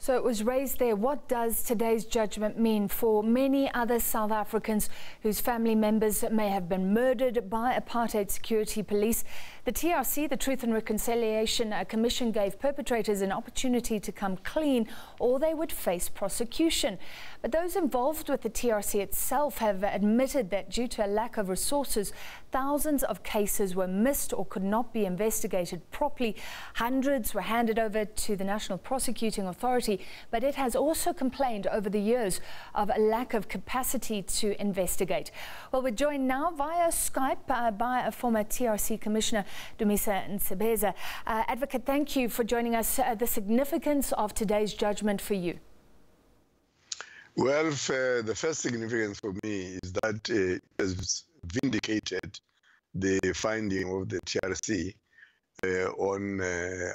So it was raised there. What does today's judgment mean for many other South Africans whose family members may have been murdered by apartheid security police? The TRC, the Truth and Reconciliation Commission, gave perpetrators an opportunity to come clean or they would face prosecution. But those involved with the TRC itself have admitted that due to a lack of resources, thousands of cases were missed or could not be investigated properly. Hundreds were handed over to the National Prosecuting Authority, but it has also complained over the years of a lack of capacity to investigate. Well, we're joined now via Skype by a former TRC Commissioner, Dumisa Ntsebeza. Advocate, thank you for joining us. The significance of today's judgment for you? Well, the first significance for me is that it has vindicated the finding of the TRC on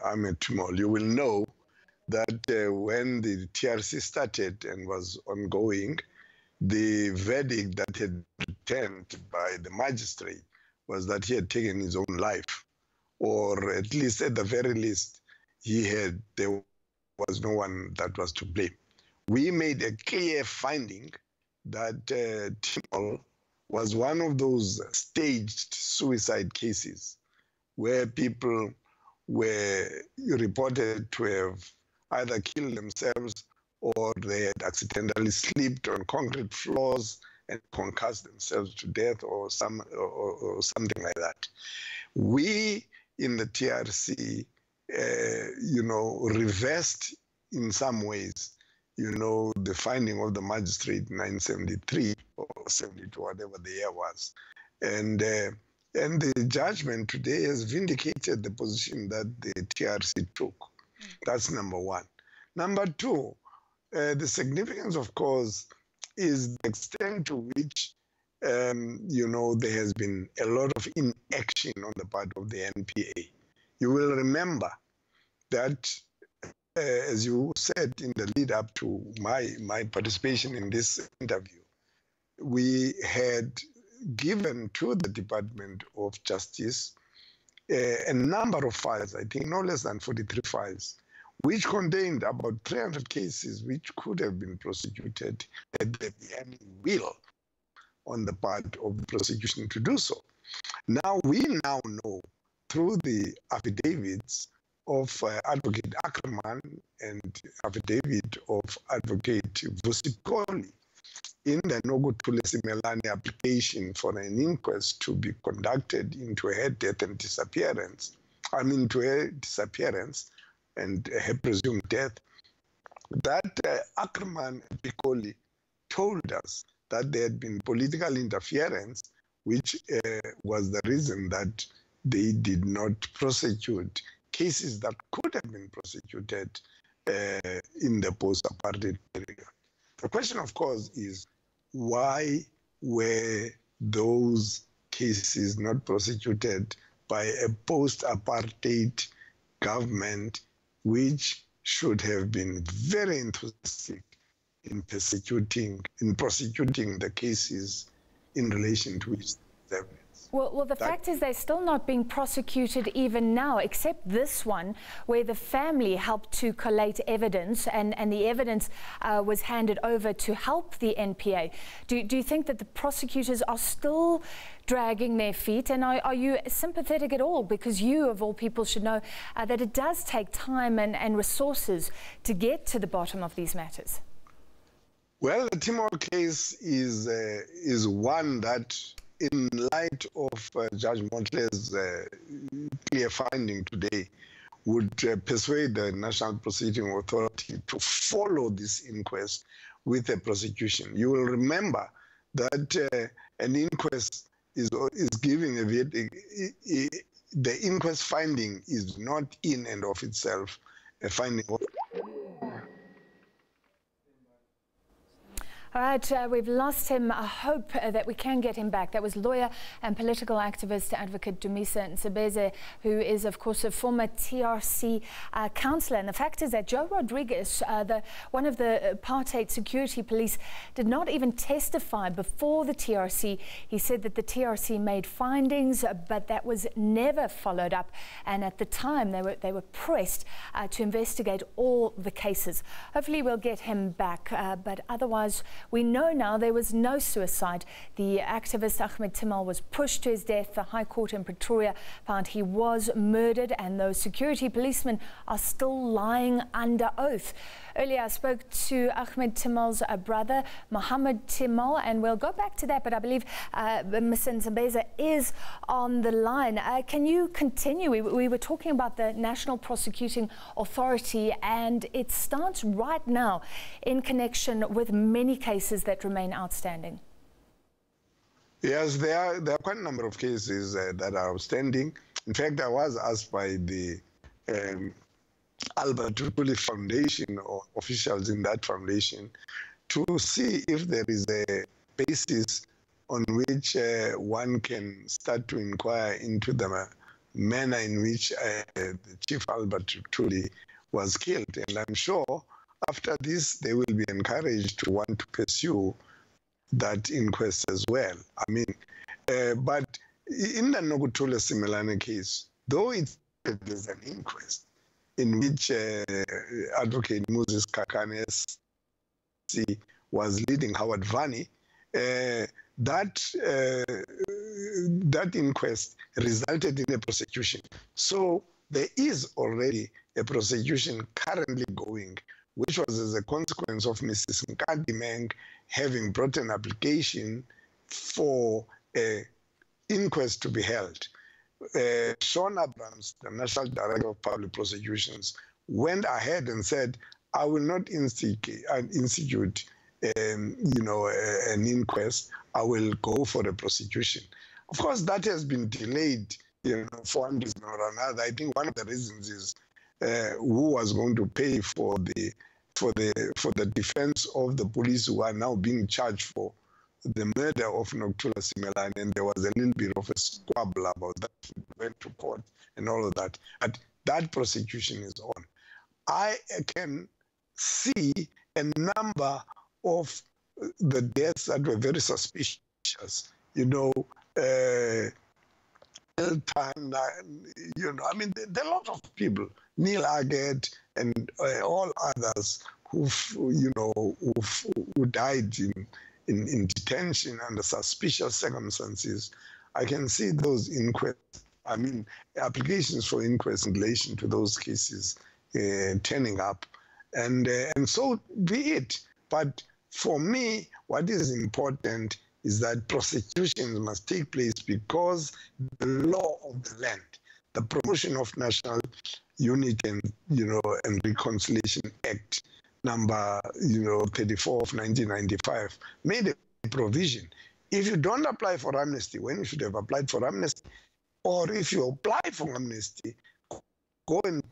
Ahmed Timol. You will know that when the TRC started and was ongoing, the verdict that had returned by the magistrate was that he had taken his own life, or at least at the very least, there was no one that was to blame. We made a clear finding that Timol was one of those staged suicide cases where people were reported to have either killed themselves or they had accidentally slipped on concrete floors and concussed themselves to death or something like that. We in the TRC, reversed in some ways, the finding of the magistrate in 1973 or 72, whatever the year was. And the judgment today has vindicated the position that the TRC took. That's number one. Number two, the significance, of course, is the extent to which, there has been a lot of inaction on the part of the NPA. You will remember that, as you said in the lead up to my participation in this interview, we had given to the Department of Justice a number of files, I think no less than 43 files, which contained about 300 cases which could have been prosecuted had there been any will on the part of the prosecution to do so. Now, we now know through the affidavits of Advocate Ackerman and affidavit of Advocate Vusikoli in the Nokuthula Simelane application for an inquest to be conducted into her death and disappearance, to her disappearance and her presumed death, that Ackerman and Vusikoli told us that there had been political interference, which was the reason that they did not prosecute cases that could have been prosecuted in the post-apartheid period. The question, of course, is why were those cases not prosecuted by a post-apartheid government which should have been very enthusiastic in prosecuting the cases in relation to which there was evidence? Well, the fact is they're still not being prosecuted even now, except this one where the family helped to collate evidence and the evidence was handed over to help the NPA. Do you think that the prosecutors are still dragging their feet, and are you sympathetic at all? Because you, of all people, should know that it does take time and resources to get to the bottom of these matters. Well, the Timol case is one that, in light of Judge Montler's clear finding today, would persuade the National Prosecuting Authority to follow this inquest with a prosecution. You will remember that an inquest is giving a verdict. The inquest finding is not in and of itself a finding of All right, we've lost him. I hope that we can get him back. That was lawyer and political activist Adv Dumisa Ntsebeza, who is, of course, a former TRC councillor. And the fact is that Joe Rodriguez, one of the apartheid security police, did not even testify before the TRC. He said that the TRC made findings, but that was never followed up. And at the time, they were pressed to investigate all the cases. Hopefully, we'll get him back, but otherwise, we know now there was no suicide. The activist Ahmed Timol was pushed to his death. The High Court in Pretoria found he was murdered, and those security policemen are still lying under oath. Earlier, I spoke to Ahmed Timol's brother, Ahmed Timol, and we'll go back to that, but I believe Mr. Ntsebeza is on the line. Can you continue? We were talking about the National Prosecuting Authority and its stance right now in connection with many cases that remain outstanding. Yes, there are quite a number of cases that are outstanding. In fact, I was asked by the Albert Dumisa Foundation or officials in that foundation to see if there is a basis on which one can start to inquire into the manner in which the Chief Albert Dumisa was killed. And I'm sure after this, they will be encouraged to want to pursue that inquest as well. I mean, but in the Nokuthula Simelane case, though it's an inquest in which Advocate Moses Kakane was leading Howard Vani, that inquest resulted in a prosecution. So there is already a prosecution currently going, which was as a consequence of Mrs. Nkadi Meng having brought an application for an inquest to be held. Sean Abrams, the National Director of Public Prosecutions, went ahead and said, I will not institute an inquest. I will go for a prosecution. Of course, that has been delayed, for one reason or another. I think one of the reasons is who was going to pay for the defense of the police who are now being charged for the murder of Nokuthula Simelane, and there was a little bit of a squabble about that. We went to court and all of that. But that prosecution is on. I can see a number of the deaths that were very suspicious. Time, I mean, there are a lot of people, Neil Agate and all others who died in detention under suspicious circumstances. I can see those inquests, I mean, applications for inquests in relation to those cases turning up, and so be it. But for me, what is important is that prosecutions must take place because the law of the land, the Promotion of National Unity and Reconciliation Act, number 34 of 1995, made a provision. If you don't apply for amnesty when you should have applied for amnesty, or if you apply for amnesty, go and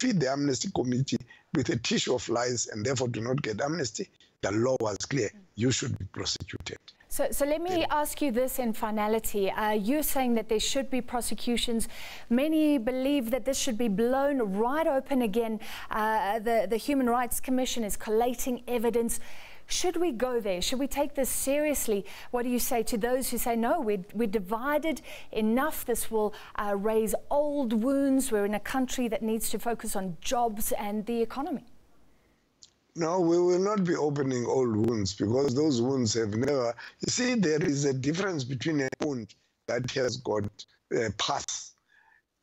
feed the amnesty committee with a tissue of lies and therefore do not get amnesty, the law was clear. You should be prosecuted. So let me ask you this in finality. You're saying that there should be prosecutions. Many believe that this should be blown right open again. The Human Rights Commission is collating evidence. Should we go there? Should we take this seriously? What do you say to those who say, no, we're divided enough. This will raise old wounds. We're in a country that needs to focus on jobs and the economy. No, we will not be opening old wounds because those wounds have never... You see, there is a difference between a wound that has got pus.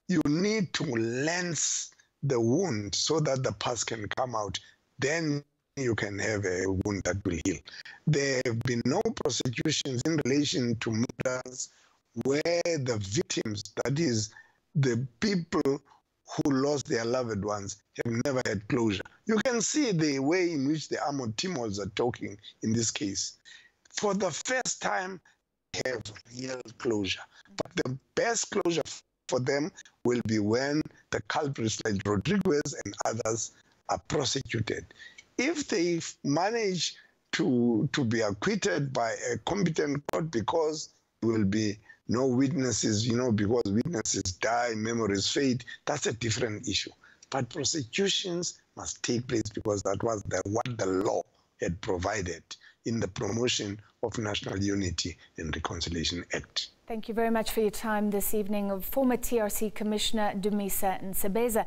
You need to lance the wound so that the pus can come out. Then you can have a wound that will heal. There have been no prosecutions in relation to murders where the victims, that is, the people who lost their loved ones, have never had closure. You can see the way in which the Ahmed Timols are talking in this case. For the first time, they have real closure. But the best closure for them will be when the culprits like Rodriguez and others are prosecuted. If they manage to be acquitted by a competent court because there will be no witnesses, because witnesses die, memories fade. That's a different issue. But prosecutions must take place because that was what the law had provided in the Promotion of National Unity and Reconciliation Act. Thank you very much for your time this evening. Former TRC Commissioner Dumisa Ntsebeza.